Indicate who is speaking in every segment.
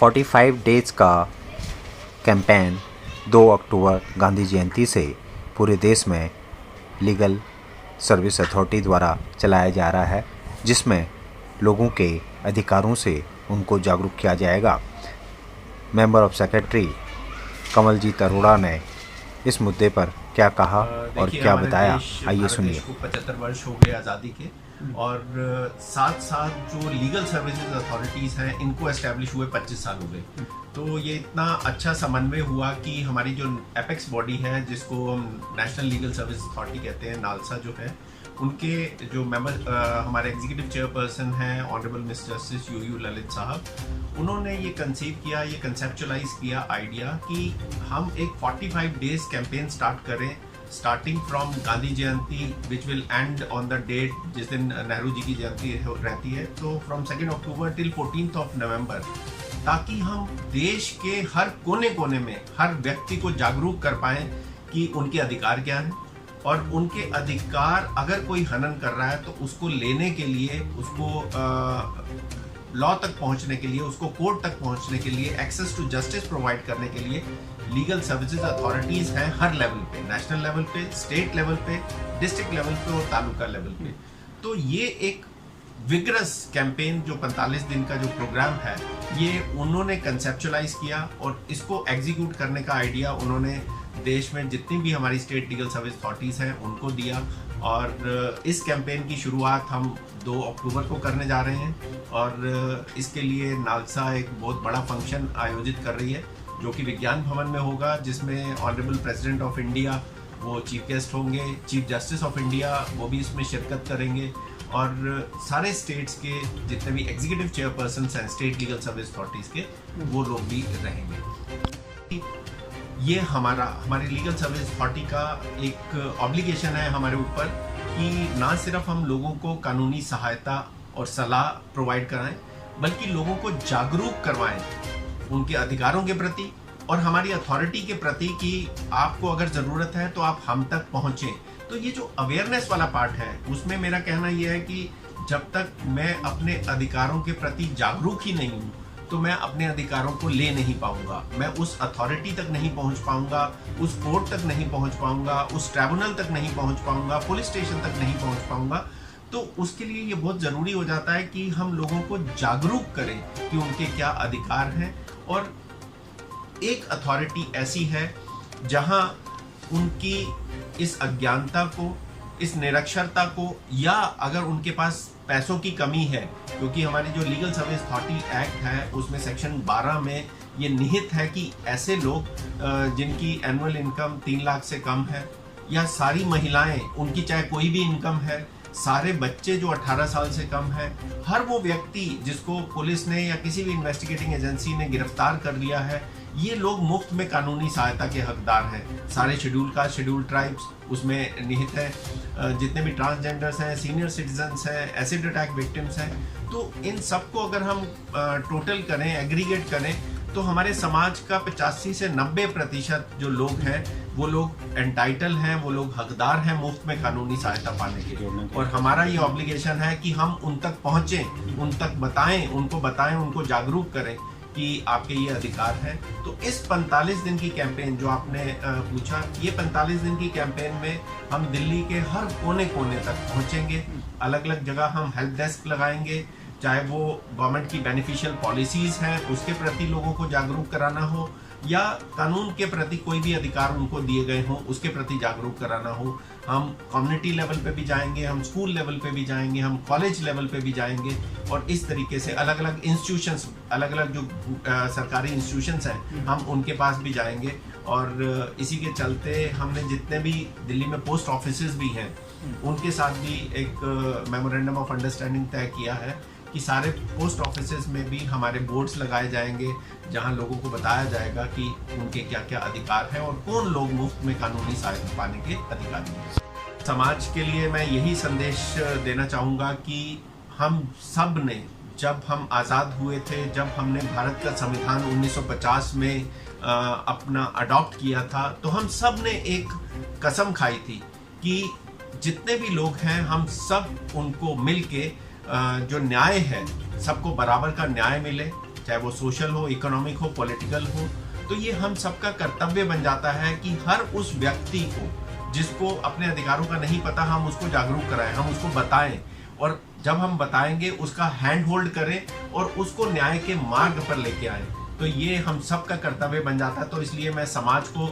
Speaker 1: 45 days का campaign 2 अक्टूबर गांधी जयंती से पूरे देश में लीगल सर्विस अथॉरिटी द्वारा चलाया जा रहा है, जिसमें लोगों के अधिकारों से उनको जागरूक किया जाएगा। Member of secretary Kamaljeet Arora ने इस मुद्दे पर क्या कहा और क्या बताया, आइए सुनिए।
Speaker 2: 75 वर्ष हो गए आज़ादी के और साथ साथ जो लीगल सर्विसेज अथॉरिटीज़ हैं इनको एस्टेब्लिश हुए 25 साल हो गए। तो ये इतना अच्छा समन्वय हुआ कि हमारी जो एपेक्स बॉडी है, जिसको हम नेशनल लीगल सर्विस अथॉरिटी कहते हैं, नालसा जो है, उनके जो मेंबर हमारे एग्जीक्यूटिव चेयरपर्सन हैं honourable mister justice U Lalit साहब, उन्होंने ये कंसीव किया, ये कंसेप्चुलाइज किया आइडिया कि हम एक 45 डेज कैंपेन स्टार्ट करें, starting from Gandhi Jayanti which will end on the date जिस दिन नेहरू जी की जयंती रहती है, तो फ्रॉम 2 अक्टूबर टिल 14 नवंबर, ताकि हम देश के हर कोने कोने में हर व्यक्ति को जागरूक कर पाएं कि उनके अधिकार क्या हैं और उनके अधिकार अगर कोई हनन कर रहा है तो उसको लेने के लिए, उसको लॉ तक पहुंचने के लिए, उसको कोर्ट तक पहुंचने के लिए, एक्सेस टू जस्टिस प्रोवाइड करने के लिए लीगल सर्विसेज अथॉरिटीज हैं हर लेवल पे, नेशनल लेवल पे, स्टेट लेवल पे, डिस्ट्रिक्ट लेवल पे और तालुका लेवल पे। तो ये एक विग्रस कैंपेन जो 45 दिन का जो प्रोग्राम है, ये उन्होंने कंसेप्चुलाइज किया और इसको एग्जीक्यूट करने का आइडिया उन्होंने देश में जितनी भी हमारी स्टेट लीगल सर्विस अथॉरिटीज़ हैं उनको दिया। और इस कैंपेन की शुरुआत हम 2 अक्टूबर को करने जा रहे हैं और इसके लिए नालसा एक बहुत बड़ा फंक्शन आयोजित कर रही है जो कि विज्ञान भवन में होगा, जिसमें ऑनरेबल प्रेसिडेंट ऑफ इंडिया वो चीफ गेस्ट होंगे, चीफ जस्टिस ऑफ इंडिया वो भी इसमें शिरकत करेंगे और सारे स्टेट्स के जितने भी एग्जीक्यूटिव चेयरपर्सन हैं स्टेट लीगल सर्विस अथॉरिटीज़ के, वो लोग भी रहेंगे। ये हमारी लीगल सर्विस अथॉरिटी का एक ऑब्लिगेशन है हमारे ऊपर कि ना सिर्फ हम लोगों को कानूनी सहायता और सलाह प्रोवाइड कराएं, बल्कि लोगों को जागरूक करवाएं उनके अधिकारों के प्रति और हमारी अथॉरिटी के प्रति कि आपको अगर ज़रूरत है तो आप हम तक पहुँचें। तो ये जो अवेयरनेस वाला पार्ट है, उसमें मेरा कहना ये है कि जब तक मैं अपने अधिकारों के प्रति जागरूक ही नहीं हूँ तो मैं अपने अधिकारों को ले नहीं पाऊंगा, मैं उस अथॉरिटी तक नहीं पहुंच पाऊंगा, उस कोर्ट तक नहीं पहुंच पाऊंगा, उस ट्राइब्यूनल तक नहीं पहुंच पाऊंगा, पुलिस स्टेशन तक नहीं पहुंच पाऊंगा। तो उसके लिए ये बहुत ज़रूरी हो जाता है कि हम लोगों को जागरूक करें कि उनके क्या अधिकार हैं। और एक अथॉरिटी ऐसी है जहां उनकी इस अज्ञानता को, इस निरक्षरता को, या अगर उनके पास पैसों की कमी है, क्योंकि हमारी जो लीगल सर्विस अथॉरिटी एक्ट है उसमें सेक्शन 12 में ये निहित है कि ऐसे लोग जिनकी एनुअल इनकम 3 लाख से कम है, या सारी महिलाएं, उनकी चाहे कोई भी इनकम है, सारे बच्चे जो 18 साल से कम है, हर वो व्यक्ति जिसको पुलिस ने या किसी भी इन्वेस्टिगेटिंग एजेंसी ने गिरफ्तार कर लिया है, ये लोग मुफ्त में कानूनी सहायता के हकदार हैं। सारे शेड्यूल कास्ट, शेड्यूल ट्राइब्स उसमें निहित है, जितने भी ट्रांसजेंडर्स हैं, सीनियर सिटीजन्स हैं, एसिड अटैक विक्टिम्स हैं। तो इन सबको अगर हम टोटल करें, एग्रीगेट करें, तो हमारे समाज का 85 से 90% जो लोग हैं वो लोग एंटाइटल हैं, वो लोग हकदार हैं मुफ्त में कानूनी सहायता पाने के। और हमारा ये ऑब्लिगेशन है कि हम उन तक पहुँचें, उन तक बताएं, उनको जागरूक करें कि आपके ये अधिकार हैं। तो इस 45 दिन की कैंपेन जो आपने पूछा, ये 45 दिन की कैंपेन में हम दिल्ली के हर कोने कोने तक पहुँचेंगे। अलग अलग जगह हम हेल्प डेस्क लगाएंगे, चाहे वो गवर्नमेंट की बेनिफिशियल पॉलिसीज़ हैं उसके प्रति लोगों को जागरूक कराना हो, या कानून के प्रति कोई भी अधिकार उनको दिए गए हों उसके प्रति जागरूक कराना हो। हम कम्युनिटी लेवल पे भी जाएंगे, हम स्कूल लेवल पे भी जाएंगे, हम कॉलेज लेवल पे भी जाएंगे और इस तरीके से अलग अलग इंस्टीट्यूशंस, अलग अलग जो सरकारी इंस्टीट्यूशंस हैं, हम उनके पास भी जाएंगे। और इसी के चलते हमने जितने भी दिल्ली में पोस्ट ऑफिसेज भी हैं उनके साथ भी एक मेमोरेंडम ऑफ अंडरस्टैंडिंग तय किया है कि सारे पोस्ट ऑफिसेज में भी हमारे बोर्ड्स लगाए जाएंगे जहां लोगों को बताया जाएगा कि उनके क्या क्या अधिकार हैं और कौन लोग मुफ्त में कानूनी सहायता पाने के अधिकारी हैं। समाज के लिए मैं यही संदेश देना चाहूँगा कि हम सब ने, जब हम आज़ाद हुए थे, जब हमने भारत का संविधान 1950 में अपना अडॉप्ट किया था, तो हम सब ने एक कसम खाई थी कि जितने भी लोग हैं हम सब उनको मिल के जो न्याय है, सबको बराबर का न्याय मिले, चाहे वो सोशल हो, इकोनॉमिक हो, पॉलिटिकल हो। तो ये हम सबका कर्तव्य बन जाता है कि हर उस व्यक्ति को जिसको अपने अधिकारों का नहीं पता, हम उसको जागरूक कराएं, हम उसको बताएं, और जब हम बताएंगे उसका हैंड होल्ड करें और उसको न्याय के मार्ग पर लेके आए। तो ये हम सबका कर्तव्य बन जाता है। तो इसलिए मैं समाज को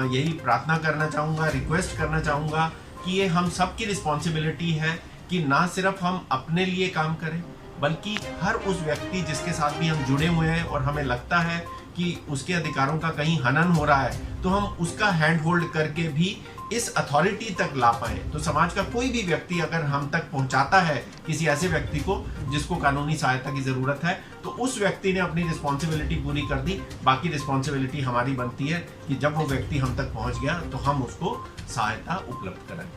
Speaker 2: यही प्रार्थना करना चाहूँगा, रिक्वेस्ट करना चाहूँगा कि ये हम सबकी रिस्पॉन्सिबिलिटी है कि ना सिर्फ हम अपने लिए काम करें, बल्कि हर उस व्यक्ति जिसके साथ भी हम जुड़े हुए हैं और हमें लगता है कि उसके अधिकारों का कहीं हनन हो रहा है, तो हम उसका हैंड होल्ड करके भी इस अथॉरिटी तक ला पाए। तो समाज का कोई भी व्यक्ति अगर हम तक पहुंचाता है किसी ऐसे व्यक्ति को जिसको कानूनी सहायता की जरूरत है, तो उस व्यक्ति ने अपनी रिस्पॉन्सिबिलिटी पूरी कर दी। बाकी रिस्पॉन्सिबिलिटी हमारी बनती है कि जब वो व्यक्ति हम तक पहुंच गया तो हम उसको सहायता उपलब्ध कराएं।